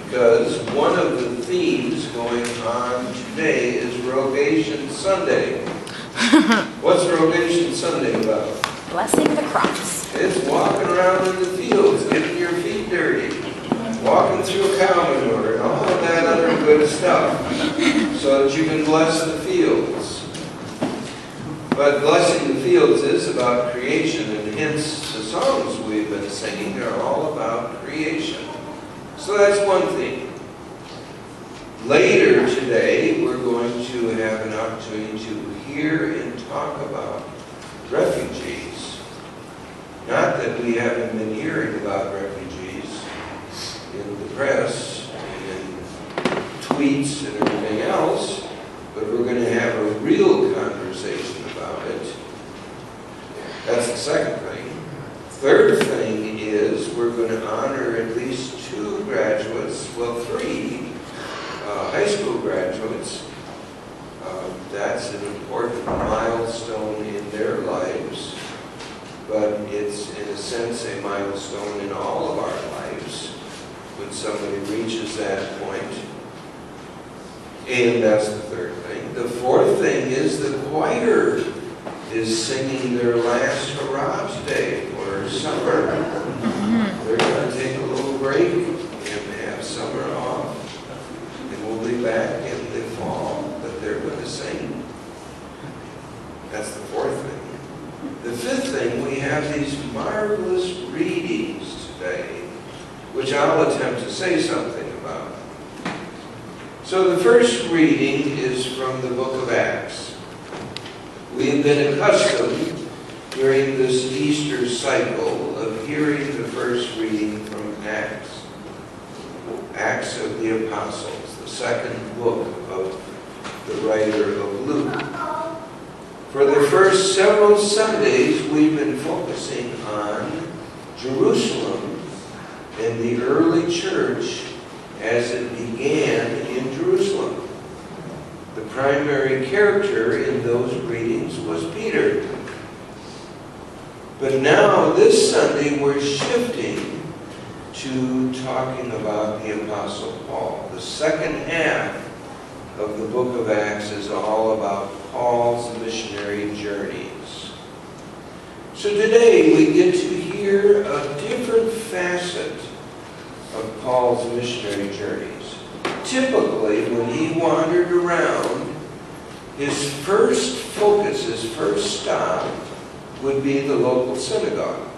because one of the themes going on today is Rogation Sunday. What's Rogation Sunday about? Blessing the crops. It's walking around in the fields, getting your feet dirty, walking through cow manure, and all of that other good stuff, so that you can bless the fields. But blessing the fields is about creation, and hence the songs we've been singing are all about creation. So that's one thing. Later today, we're going to have an opportunity to hear and talk about refugees. Not that we haven't been hearing about refugees in the press and in tweets and everything else, but we're going to have a real conversation about it. That's the second thing. Third thing is we're going to honor at least 2 graduates, well 3 high school graduates. That's an important milestone in their lives, but it's in a sense a milestone in all of our lives when somebody reaches that point. And that's the third thing. The fourth thing is the choir is singing their last hurrah today for summer. They're going to take a little break and have summer off. And we'll be back in the fall, but they're going to sing. That's the fourth thing. The fifth thing, we have these marvelous readings today, which I'll attempt to say something about. So the first reading is from the book of Acts. We've been accustomed during this Easter cycle of hearing the first reading from Acts. Acts of the Apostles, the second book of the writer of Luke. For the first several Sundays, we've been focusing on Jerusalem and the early church as it began in Jerusalem. The primary character in those readings was Peter. But now, this Sunday, we're shifting to talking about the Apostle Paul. The second half of the book of Acts is all about Paul's missionary journeys. So today, we get to hear a different facet of Paul's missionary journeys. Typically, when he wandered around, his first focus, his first stop, would be the local synagogue.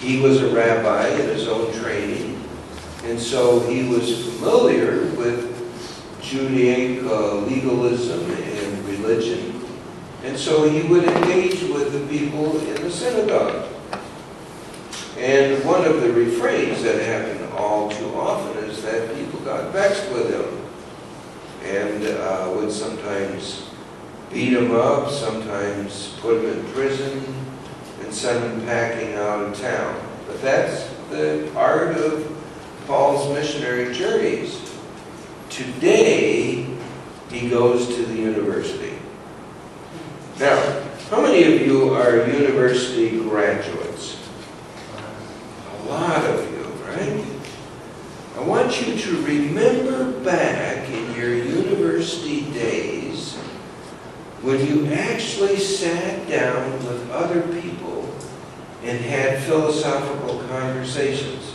He was a rabbi in his own training, and so he was familiar with Judaic legalism and religion, and so he would engage with the people in the synagogue. And one of the refrains that happened all too often is that people got vexed with him and would sometimes beat him up, sometimes put him in prison, and send him packing out of town. But that's the part of Paul's missionary journeys. Today, he goes to the university. Now, how many of you are university graduates? A lot of you, right? I want you to remember back in your university days when you actually sat down with other people and had philosophical conversations.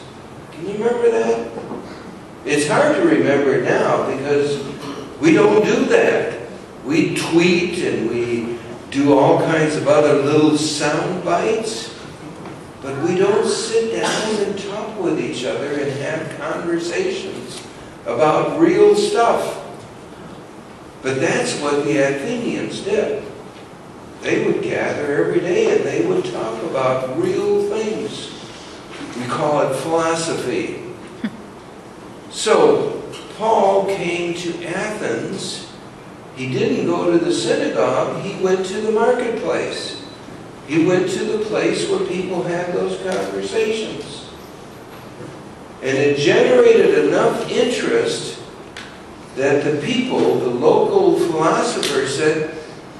Can you remember that? It's hard to remember now because we don't do that. We tweet and we do all kinds of other little sound bites, but we don't sit down and talk with each other and have conversations about real stuff. But that's what the Athenians did. They would gather every day and they would talk about real things. We call it philosophy. So, Paul came to Athens. He didn't go to the synagogue, he went to the marketplace. He went to the place where people had those conversations. And it generated enough interest that the people, the local philosophers, said,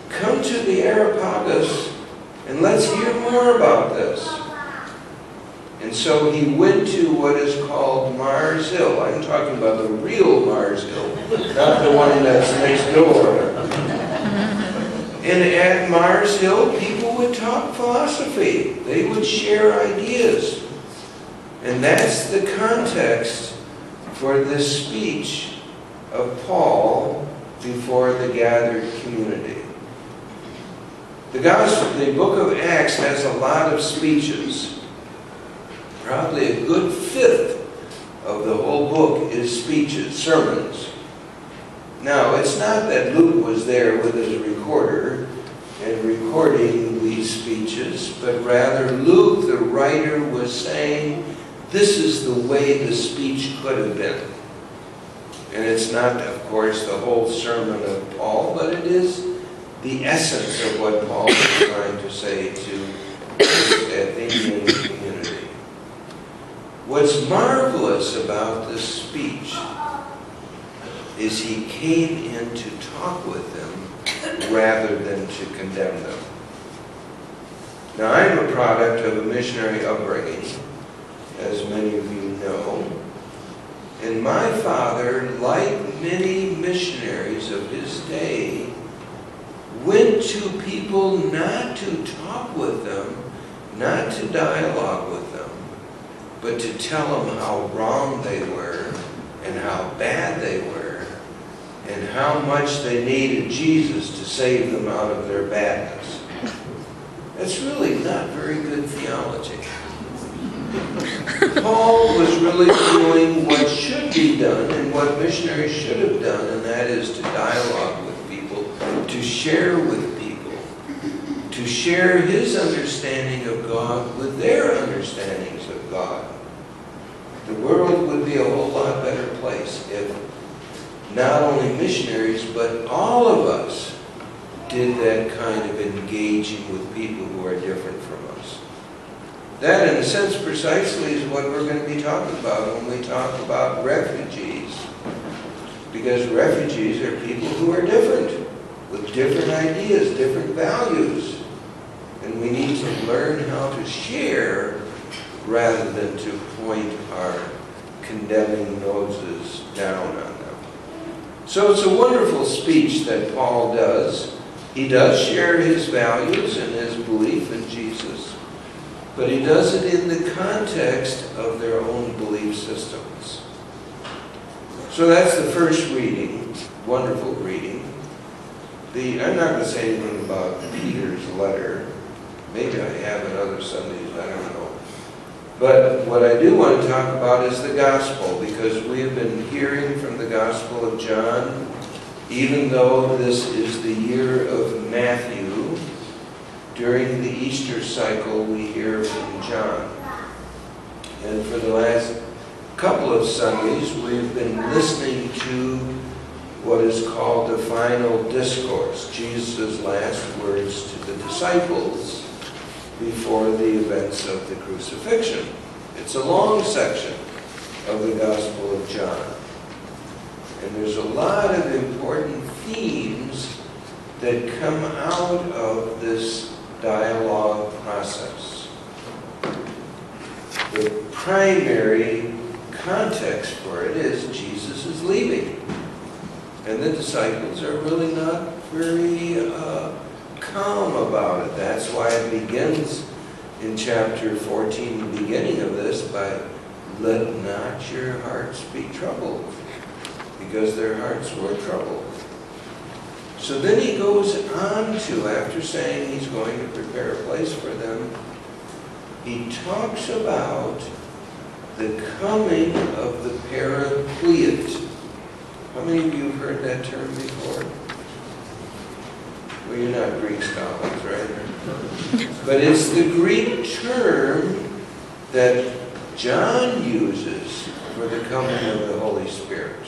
come to the Areopagus and let's hear more about this. And so he went to what is called called Mars Hill. I'm talking about the real Mars Hill, not the one that's next door. And at Mars Hill, people would talk philosophy. They would share ideas. And that's the context for this speech of Paul before the gathered community. The book of Acts has a lot of speeches. Probably a good fifth of the whole book is speeches, sermons. Now, it's not that Luke was there with his recorder and recording these speeches, but rather Luke, the writer, was saying, this is the way the speech could have been. And it's not, of course, the whole sermon of Paul, but it is the essence of what Paul is trying to say to the Athenian community. What's marvelous about this speech is he came in to talk with them rather than to condemn them. Now, I'm a product of a missionary upbringing, as many of you know. And my father, like many missionaries of his day, went to people not to talk with them, not to dialogue with them, but to tell them how wrong they were and how bad they were and how much they needed Jesus to save them out of their badness. That's really not very good theology. Paul was really doing what should be done and what missionaries should have done, and that is to dialogue with people, to share with people, to share his understanding of God with their understandings of God. The world would be a whole lot better place if not only missionaries, but all of us did that kind of engaging with people who are different from us. That, in a sense, precisely is what we're going to be talking about when we talk about refugees. Because refugees are people who are different, with different ideas, different values. And we need to learn how to share rather than to point our condemning noses down on them. So it's a wonderful speech that Paul does. He does share his values and his belief in Jesus, but he does it in the context of their own belief systems. So that's the first reading, wonderful reading. I'm not going to say anything about Peter's letter. Maybe I have in other Sundays, I don't know. But what I do want to talk about is the gospel, because we have been hearing from the Gospel of John, even though this is the year of Matthew. During the Easter cycle, we hear from John. And for the last couple of Sundays, we've been listening to what is called the final discourse, Jesus' last words to the disciples before the events of the crucifixion. It's a long section of the Gospel of John. And there's a lot of important themes that come out of this dialogue process. The primary context for it is Jesus is leaving. And the disciples are really not very calm about it. That's why it begins in chapter 14, the beginning of this, by let not your hearts be troubled, because their hearts were troubled. So then he goes on to, after saying he's going to prepare a place for them, he talks about the coming of the Paraclete. How many of you have heard that term before? Well, you're not Greek scholars, right? But it's the Greek term that John uses for the coming of the Holy Spirit.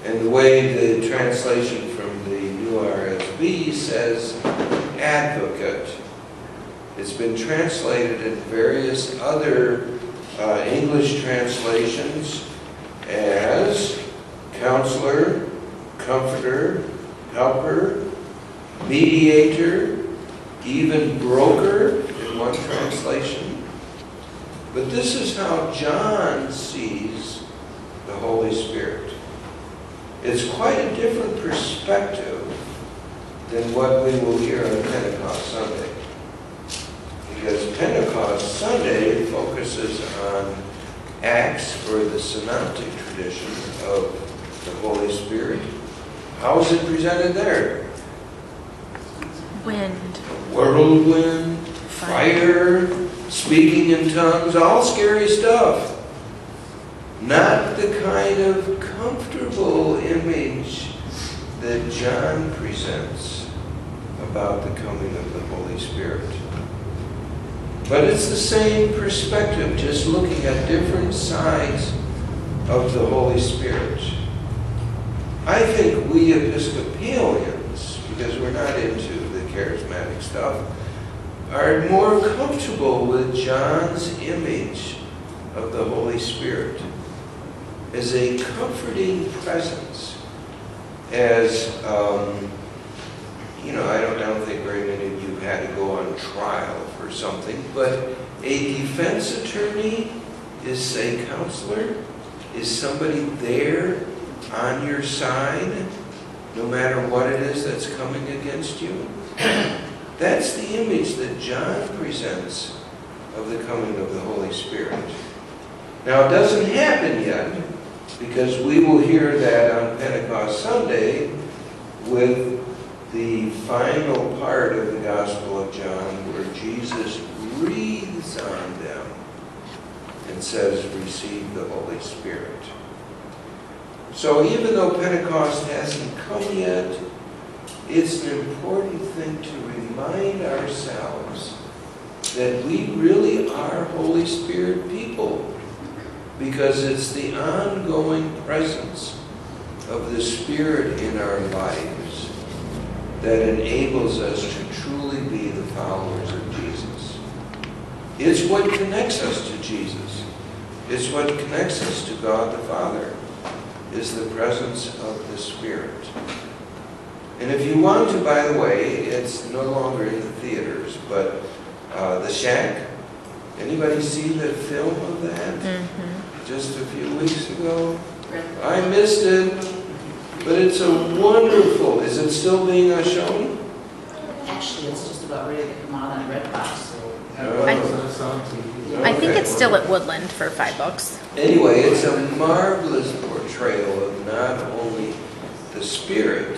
And the way the translation from the New RSV says advocate. It's been translated in various other English translations as counselor, comforter, helper, mediator, even broker in one translation. But this is how John sees the Holy Spirit. It's quite a different perspective than what we will hear on Pentecost Sunday. Because Pentecost Sunday focuses on Acts, or the synoptic tradition of the Holy Spirit. How is it presented there? Wind. A whirlwind, fire, speaking in tongues, all scary stuff. Not the kind of comfortable image that John presents about the coming of the Holy Spirit. But it's the same perspective, just looking at different sides of the Holy Spirit. I think we Episcopalians, because we're not into the charismatic stuff, are more comfortable with John's image of the Holy Spirit as a comforting presence, as I don't think very many of you had to go on trial for something, but a defense attorney is a counselor, is somebody there on your side, no matter what it is that's coming against you. That's the image that John presents of the coming of the Holy Spirit. Now, it doesn't happen yet, because we will hear that on Pentecost Sunday with the final part of the Gospel of John, where Jesus breathes on them and says, "Receive the Holy Spirit." So even though Pentecost hasn't come yet, it's an important thing to remind ourselves that we really are Holy Spirit people, because it's the ongoing presence of the Spirit in our lives that enables us to truly be the followers of Jesus. It's what connects us to Jesus. It's what connects us to God the Father, is the presence of the Spirit. And if you want to, by the way, it's no longer in the theaters, but The Shack. Anybody see the film of that? Mm-hmm. Just a few weeks ago? I missed it, but it's a wonderful. Is it still being shown? Actually, it's just about ready to come out on Redbox. I think it's still at Woodland for $5. Anyway, it's a marvelous portrayal of not only the Spirit,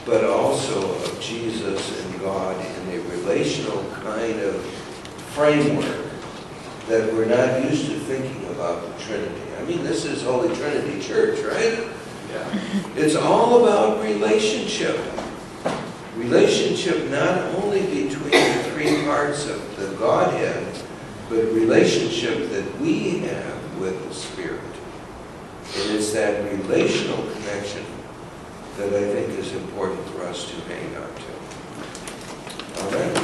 but also of Jesus and God in a relational kind of framework that we're not used to thinking about the Trinity. I mean, this is Holy Trinity Church, right? Yeah. It's all about relationship. Relationship not only between the three parts of the Godhead, but relationship that we have with the Spirit. And it's that relational connection that I think is important for us to hang on to. All right?